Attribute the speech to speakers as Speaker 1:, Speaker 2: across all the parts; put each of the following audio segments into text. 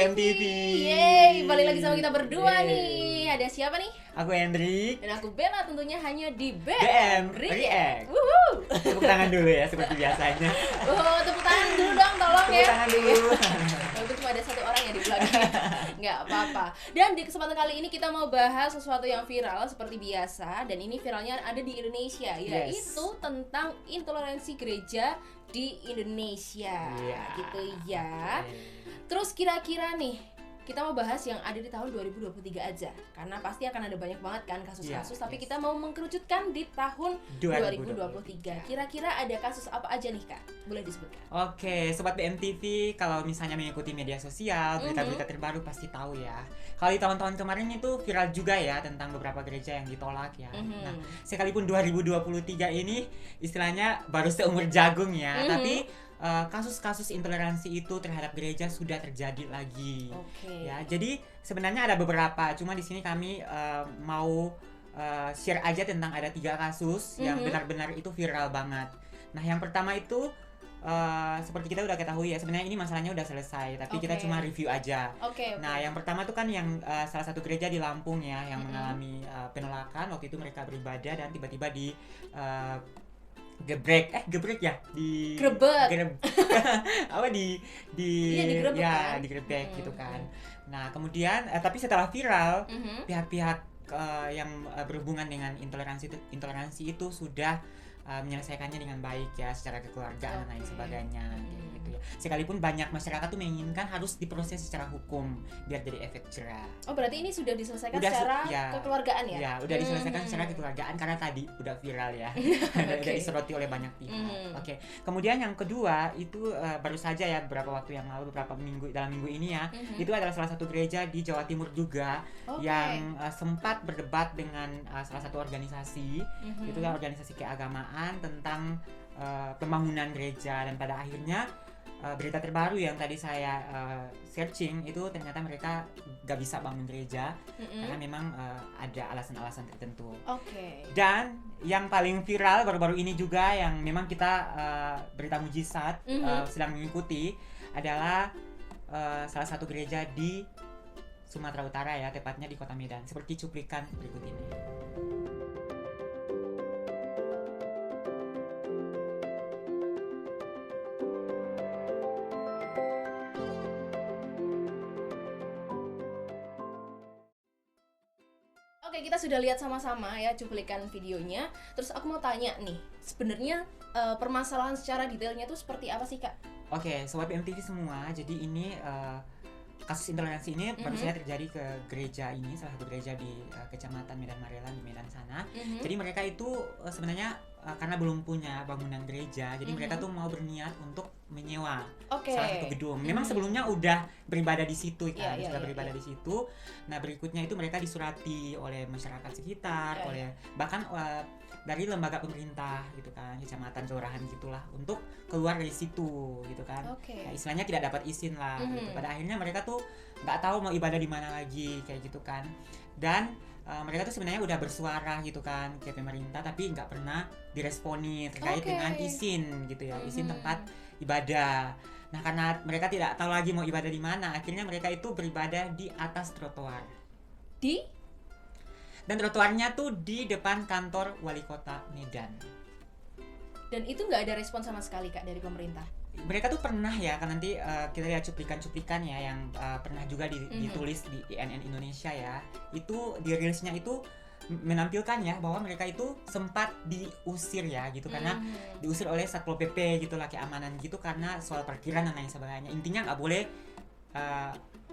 Speaker 1: MTV.
Speaker 2: Yeay, balik lagi sama kita berdua
Speaker 1: Yeay.
Speaker 2: nih. Ada siapa nih?
Speaker 1: Aku Hendrik.
Speaker 2: Dan aku Bella, tentunya hanya di
Speaker 1: BM React.
Speaker 2: Wuhu.
Speaker 1: Tepuk tangan dulu ya seperti biasanya.
Speaker 2: Oh, tepuk tangan dulu dong, tolong
Speaker 1: Tepuk
Speaker 2: ya.
Speaker 1: tangan dulu.
Speaker 2: Walaupun cuma ada satu orang yang di belakang. Nggak apa-apa. Dan di kesempatan kali ini kita mau bahas sesuatu yang viral seperti biasa. Dan ini viralnya ada di Indonesia, yaitu tentang intoleransi gereja di Indonesia.
Speaker 1: Iya.
Speaker 2: Gitu ya. Terus kira-kira nih, kita mau bahas yang ada di tahun 2023 aja. Karena pasti akan ada banyak banget kan kasus-kasus, tapi kita mau mengkerucutkan di tahun 2023. Kira-kira ada kasus apa aja nih, Kak? Boleh disebutkan?
Speaker 1: Oke, Sobat BMTV, kalau misalnya mengikuti media sosial, berita-berita terbaru pasti tahu ya. Kalau di tahun-tahun kemarin itu viral juga ya tentang beberapa gereja yang ditolak ya. Nah, sekalipun 2023 ini istilahnya baru seumur jagung ya, tapi kasus-kasus intoleransi itu terhadap gereja sudah terjadi lagi. Ya, jadi sebenarnya ada beberapa, cuma di sini kami mau share aja tentang ada 3 kasus yang benar-benar itu viral banget. Nah, yang pertama itu seperti kita udah ketahui ya, sebenarnya ini masalahnya udah selesai, tapi kita cuma review aja. Nah, yang pertama tuh kan yang salah satu gereja di Lampung ya yang mengalami penolakan. Waktu itu mereka beribadah dan tiba-tiba di gebrek ya di apa digerebek gitu kan. Nah, kemudian tapi setelah viral pihak-pihak yang berhubungan dengan intoleransi itu sudah menyelesaikannya dengan baik ya, secara kekeluargaan dan lain sebagainya gitu ya. Sekalipun banyak masyarakat tuh menginginkan harus diproses secara hukum biar jadi efek jerah.
Speaker 2: Oh, berarti ini sudah diselesaikan secara kekeluargaan ya?
Speaker 1: Ya, udah diselesaikan secara kekeluardagaan karena tadi udah viral ya. Udah disoroti oleh banyak pihak. Oke. Kemudian yang kedua itu baru saja ya beberapa waktu yang lalu, beberapa minggu dalam minggu ini ya. Itu adalah salah satu gereja di Jawa Timur juga yang sempat berdebat dengan salah satu organisasi. Itu kan organisasi keagamaan tentang pembangunan gereja, dan pada akhirnya berita terbaru yang tadi saya searching itu ternyata mereka gak bisa bangun gereja karena memang ada alasan-alasan tertentu. Dan yang paling viral baru-baru ini juga yang memang kita berita mujizat sedang mengikuti adalah salah satu gereja di Sumatera Utara ya, tepatnya di Kota Medan. Seperti cuplikan berikut ini.
Speaker 2: Oke, kita sudah lihat sama-sama ya cuplikan videonya. Terus aku mau tanya nih, sebenarnya permasalahan secara detailnya itu seperti apa sih, Kak?
Speaker 1: Oke, Sobat BMTV semua, jadi ini kasus intoleransi ini baru saja terjadi ke gereja ini, salah satu gereja di Kecamatan Medan Marelan di Medan sana. Jadi mereka itu sebenarnya karena belum punya bangunan gereja, jadi mereka tuh mau berniat untuk menyewa salah satu gedung. Memang sebelumnya udah beribadah di situ kan, sudah beribadah di situ. Nah, berikutnya itu mereka disurati oleh masyarakat sekitar, oleh bahkan dari lembaga pemerintah gitu kan, kecamatan, kelurahan gitulah, untuk keluar dari situ gitu kan. Nah, istilahnya tidak dapat izin lah gitu. Pada akhirnya mereka tuh nggak tahu mau ibadah di mana lagi kayak gitu kan. Dan mereka tuh sebenarnya udah bersuara gitu kan ke pemerintah, tapi nggak pernah diresponi terkait dengan izin gitu ya, izin tempat ibadah. Nah, karena mereka tidak tahu lagi mau ibadah di mana, akhirnya mereka itu beribadah di atas trotoar. Dan trotoarnya tuh di depan kantor wali kota Medan.
Speaker 2: Dan itu nggak ada respon sama sekali, Kak, dari pemerintah?
Speaker 1: Mereka tuh pernah ya, kan nanti kita lihat cuplikan-cuplikan ya yang pernah juga ditulis di INN Indonesia ya. Itu di reelsnya itu menampilkan ya bahwa mereka itu sempat diusir ya gitu, karena diusir oleh Satpol PP gitu lah, keamanan gitu, karena soal parkiran dan lain sebagainya. Intinya nggak boleh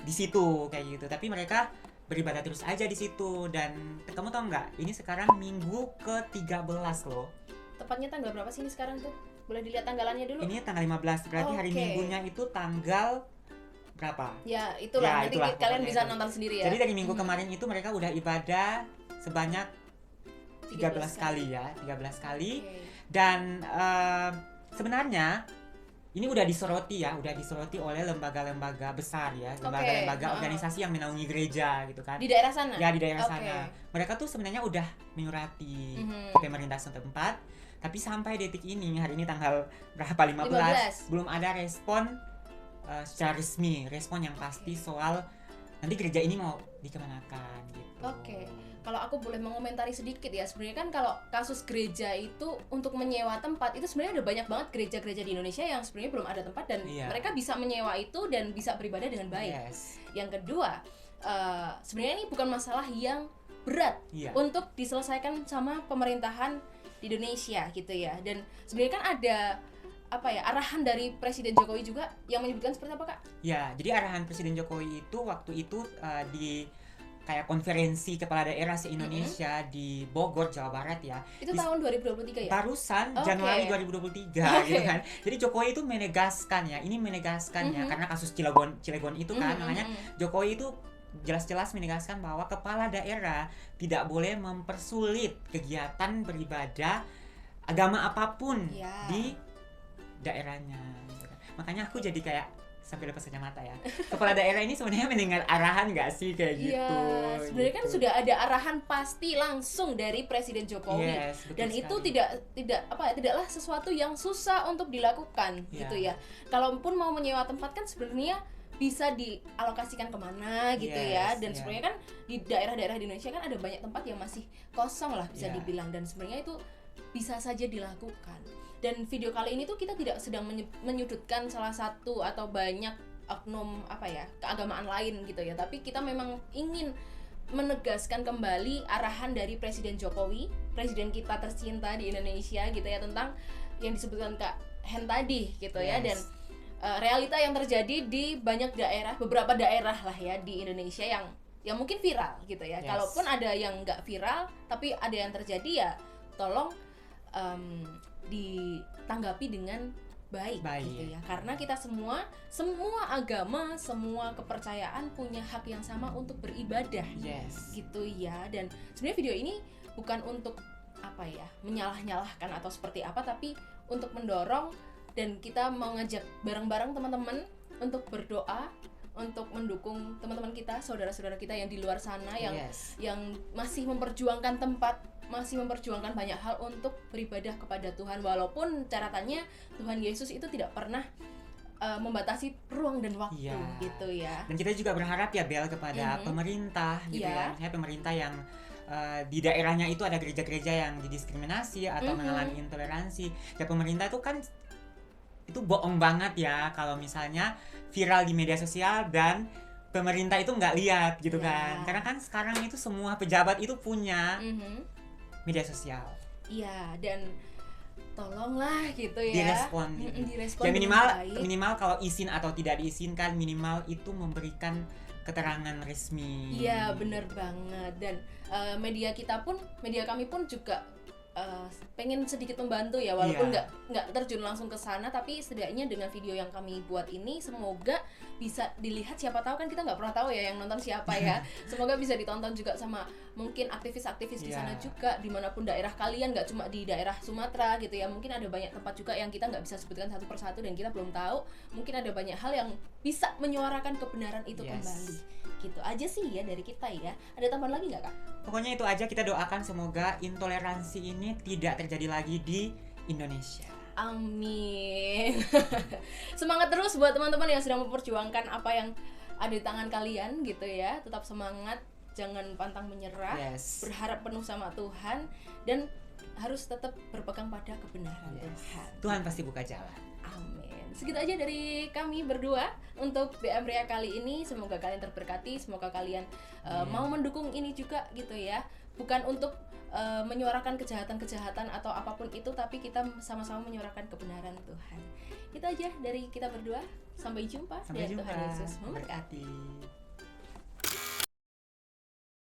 Speaker 1: di situ kayak gitu, tapi mereka beribadah terus aja di situ. Dan kamu tahu nggak, ini sekarang minggu ke-13 loh.
Speaker 2: Tepatnya tanggal berapa sih ini sekarang tuh? Boleh dilihat tanggalannya dulu?
Speaker 1: Ini tanggal 15, berarti hari Minggunya itu tanggal berapa?
Speaker 2: Ya, itulah. Nanti kalian bisa nonton sendiri ya.
Speaker 1: Jadi dari minggu kemarin itu mereka udah ibadah sebanyak 13 kali ya, 13 kali. Dan sebenarnya ini udah disoroti oleh lembaga-lembaga besar ya, lembaga-lembaga organisasi yang menaungi gereja gitu kan.
Speaker 2: Di daerah sana?
Speaker 1: Ya, di daerah sana. Mereka tuh sebenarnya udah menyurati pemerintah setempat, tapi sampai detik ini, hari ini tanggal berapa, 15, belum ada respon secara resmi respon yang pasti soal nanti gereja ini mau dikemanakan gitu.
Speaker 2: Oke. Kalau aku boleh mengomentari sedikit ya, sebenarnya kan kalau kasus gereja itu untuk menyewa tempat itu sebenarnya ada banyak banget gereja-gereja di Indonesia yang sebenarnya belum ada tempat dan mereka bisa menyewa itu dan bisa beribadah dengan baik. Yang kedua, sebenarnya ini bukan masalah yang berat untuk diselesaikan sama pemerintahan di Indonesia gitu ya. Dan sebenarnya kan ada arahan dari Presiden Jokowi juga yang menyebutkan seperti apa, Kak?
Speaker 1: Ya, jadi arahan Presiden Jokowi itu waktu itu di kayak konferensi kepala daerah se-Indonesia di Bogor, Jawa Barat ya.
Speaker 2: Itu tahun 2023 ya?
Speaker 1: Barusan Januari 2023 gitu kan. Jadi Jokowi itu menegaskan ya, karena kasus Cilegon itu kan, makanya Jokowi itu jelas-jelas menegaskan bahwa kepala daerah tidak boleh mempersulit kegiatan beribadah agama apapun di daerahnya. Makanya aku jadi kayak sampai lepas kacamata ya. Kepala daerah ini sebenarnya mendengar arahan nggak sih kayak gitu?
Speaker 2: Sebenarnya kan sudah ada arahan pasti langsung dari Presiden Jokowi. Dan itu tidaklah sesuatu yang susah untuk dilakukan gitu ya. Kalaupun mau menyewa tempat kan sebenarnya bisa dialokasikan kemana gitu ya. Dan sebenarnya kan di daerah-daerah di Indonesia kan ada banyak tempat yang masih kosong lah bisa dibilang, dan sebenarnya itu bisa saja dilakukan. Dan video kali ini tuh kita tidak sedang menyudutkan salah satu atau banyak oknum keagamaan lain gitu ya, tapi kita memang ingin menegaskan kembali arahan dari Presiden Jokowi, presiden kita tercinta di Indonesia gitu ya, tentang yang disebutkan Kak Hen tadi gitu ya. Dan realita yang terjadi di banyak daerah, beberapa daerah lah ya di Indonesia yang mungkin viral gitu ya. Kalaupun ada yang nggak viral tapi ada yang terjadi, ya tolong ditanggapi dengan baik gitu ya, karena kita semua agama, semua kepercayaan punya hak yang sama untuk beribadah gitu ya. Dan sebenarnya video ini bukan untuk menyalah-nyalahkan atau seperti apa, tapi untuk mendorong, dan kita mau ngajak bareng-bareng teman-teman untuk berdoa, untuk mendukung teman-teman kita, saudara-saudara kita yang di luar sana yang masih memperjuangkan tempat, masih memperjuangkan banyak hal untuk beribadah kepada Tuhan, walaupun catatannya Tuhan Yesus itu tidak pernah membatasi ruang dan waktu gitu ya.
Speaker 1: Dan kita juga berharap ya Bel kepada pemerintah gitu ya, pemerintah yang di daerahnya itu ada gereja-gereja yang didiskriminasi atau mengalami intoleransi. Ya pemerintah itu kan itu bohong banget ya kalau misalnya viral di media sosial dan pemerintah itu nggak lihat gitu kan. Karena kan sekarang itu semua pejabat itu punya media sosial.
Speaker 2: Iya, dan tolonglah gitu ya.
Speaker 1: Direspon ya minimal kalau izin atau tidak diizinkan, minimal itu memberikan keterangan resmi.
Speaker 2: Iya, benar banget. Dan media kami pun juga pengen sedikit membantu ya, walaupun nggak terjun langsung ke sana, tapi setidaknya dengan video yang kami buat ini semoga bisa dilihat. Siapa tahu kan kita nggak pernah tahu ya yang nonton siapa ya. Semoga bisa ditonton juga sama mungkin aktivis-aktivis di sana juga, dimanapun daerah kalian, nggak cuma di daerah Sumatera gitu ya. Mungkin ada banyak tempat juga yang kita nggak bisa sebutkan satu persatu dan kita belum tahu. Mungkin ada banyak hal yang bisa menyuarakan kebenaran itu kembali. Gitu aja sih ya dari kita ya. Ada tambahan lagi nggak, Kak?
Speaker 1: Pokoknya itu aja, kita doakan semoga intoleransi ini tidak terjadi lagi di Indonesia.
Speaker 2: Amin. Semangat terus buat teman-teman yang sedang memperjuangkan apa yang ada di tangan kalian gitu ya. Tetap semangat, jangan pantang menyerah, berharap penuh sama Tuhan, dan harus tetap berpegang pada kebenaran Tuhan.
Speaker 1: Tuhan pasti buka jalan.
Speaker 2: Amin. Segitu aja dari kami berdua untuk BM Ria kali ini. Semoga kalian terberkati, semoga kalian mau mendukung ini juga gitu ya. Bukan untuk menyuarakan kejahatan-kejahatan atau apapun itu, tapi kita sama-sama menyuarakan kebenaran Tuhan. Itu aja dari kita berdua. Sampai jumpa.
Speaker 1: Sampai jumpa.
Speaker 2: Tuhan Yesus
Speaker 1: memberkati.